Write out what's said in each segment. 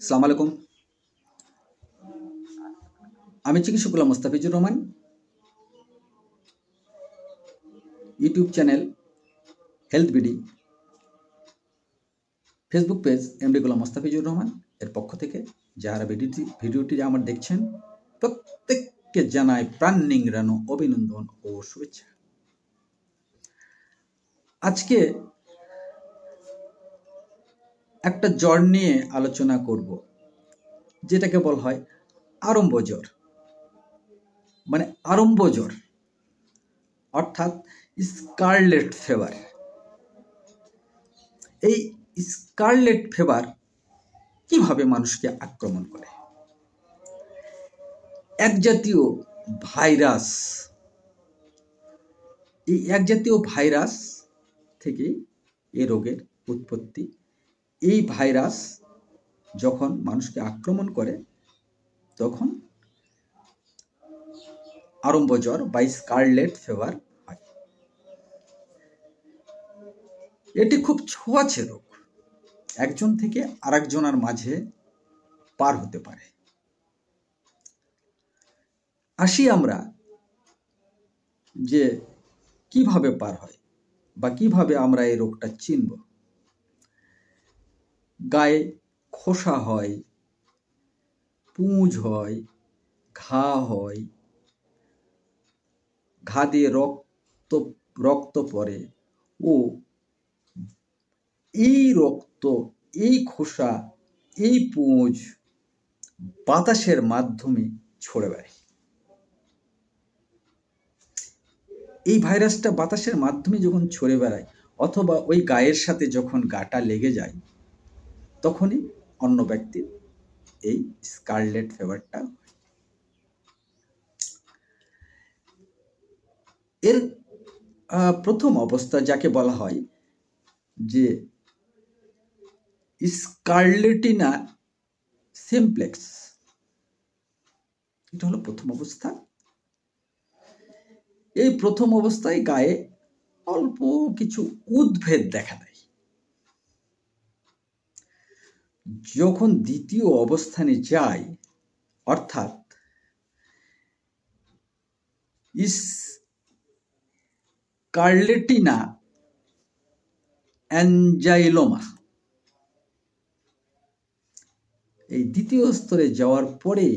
আসসালামু আলাইকুম। আমি চিকিৎসক Mostafizur Rahman. YouTube channel health BD, Facebook page MD Golam Mostafizur Rahman এর পক্ষ থেকে যারা ভিডিওটি আমার দেখছেন প্রত্যেককে জানাই প্রাণ নিংড়ানো অভিনন্দন ও শুভেচ্ছা। আজকে একটা জ্বর নিয়ে আলোচনা করব, যেটাকে বলা হয় আরম্ভ জ্বর, মানে আরম্ভ জ্বর অর্থাৎ স্কারলেট ফিভার। এই স্কারলেট ফিভার কিভাবে মানুষকে আক্রমণ করে? এক জাতীয় ভাইরাস, এই এক জাতীয় ভাইরাস থেকে এই রোগের উৎপত্তি। এই ভাইরাস যখন মানুষকে আক্রমণ করে তখন আরম্ভ জ্বর বা স্কারলেট ফিভার হয়। এটি খুব ছোঁয়াচে রোগ, একজন থেকে আরেকজনের মাঝে পার হতে পারে। আসি আমরা যে কিভাবে পার হয় বা কিভাবে আমরা এই রোগটা চিনব। গায়ে খোসা হয়, পুঁজ হয়, ঘা হয়, ঘা দিয়ে রক্ত পড়ে ও এই রক্ত, এই খোসা, এই পুঁজ বাতাসের মাধ্যমে ছড়ে বেড়ায়। এই ভাইরাসটা বাতাসের মাধ্যমে যখন ছড়ে বেড়ায় অথবা ওই গায়ের সাথে যখন গাটা লেগে যায়, তখনই অন্য ব্যক্তির এই স্কারলেট ফিভারটা হয়। এর প্রথম অবস্থা যাকে বলা হয় যে স্কারলেটিনা সিমপ্লেক্স, এটা হলো প্রথম অবস্থা। এই প্রথম অবস্থায় গায়ে অল্প কিছু উদ্ভেদ দেখা দেয়। যখন দ্বিতীয় অবস্থানে যায়, অর্থাৎ স্কারলেটিনা অ্যাঞ্জাইলোমা, এই দ্বিতীয় স্তরে যাওয়ার পরে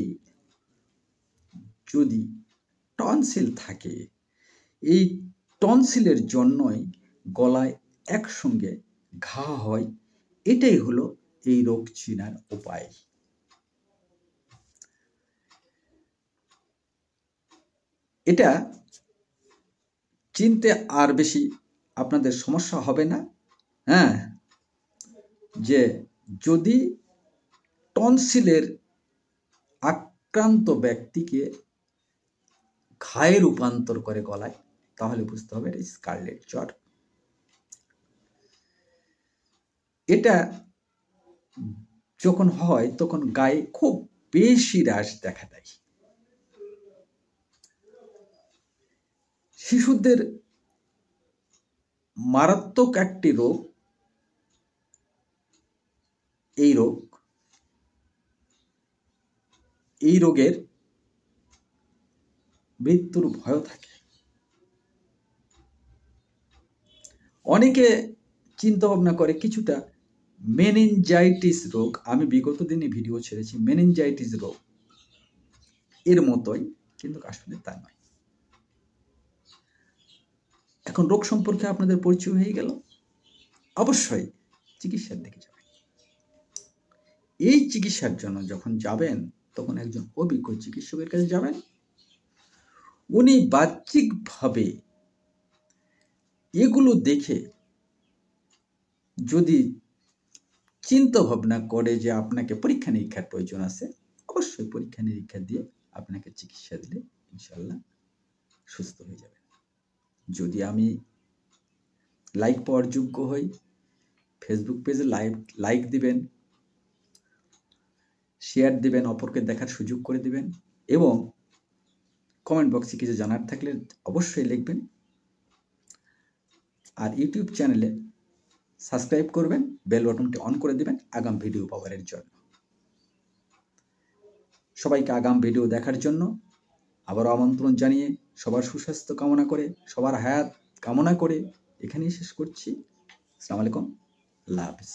যদি টনসিল থাকে, এই টনসিলের জন্যই গলায় একসঙ্গে ঘা হয়। এটাই হলো এই রোগ চিনার উপায়। এটা চিনতে আর বেশি আপনাদের সমস্যা হবে না। যে যদি টনসিলের আক্রান্ত ব্যক্তিকে ঘায়ে রূপান্তর করে গলায়, তাহলে বুঝতে হবে এটা স্কারলেট জ্বর। এটা যখন হয় তখন গায়ে খুব বেশি রাশ দেখা দেয়। শিশুদের মারাত্মক একটি রোগ এই রোগ। এই রোগের মৃত্যুর ভয় থাকে। অনেকে চিন্তা ভাবনা করে কিছুটা মেনিনজাইটিস রোগ, আমি বিগত দিনে ভিডিও ছেড়েছি মেনিনজাইটিস রোগ এর মতোই, কিন্তু আসলে তা নয়। এখন রোগ সম্পর্কে আপনাদের পরিচয় হয়ে গেল। অবশ্যই চিকিৎসার দিকে যাবেন। এই চিকিৎসার জন্য যখন যাবেন তখন একজন অভিজ্ঞ চিকিৎসকের কাছে যাবেন। উনি বাহ্যিকভাবে এগুলো দেখে যদি চিন্তা ভাবনা করে যে আপনাকে পরীক্ষা নিরীক্ষার প্রয়োজন আছে, অবশ্যই পরীক্ষা নিরীক্ষা দিয়ে আপনাকে চিকিৎসা দিলে ইনশাল্লাহ সুস্থ হয়ে যাবেন। যদি আমি লাইক পাওয়ার যোগ্য হই, ফেসবুক পেজে লাইক দিবেন, শেয়ার দিবেন, অপরকে দেখার সুযোগ করে দিবেন এবং কমেন্ট বক্সে কিছু জানার থাকলে অবশ্যই লিখবেন। আর ইউটিউব চ্যানেলে সাবস্ক্রাইব করবেন, বেল বাটনটি অন করে দিবেন আগাম ভিডিও পাওয়ার জন্য। সবাইকে আগাম ভিডিও দেখার জন্য আবারও আমন্ত্রণ জানিয়ে সবার সুস্বাস্থ্য কামনা করে, সবার হায়াত কামনা করে এখানেই শেষ করছি। আসসালামু আলাইকুম, আল্লাহ হাফিজ।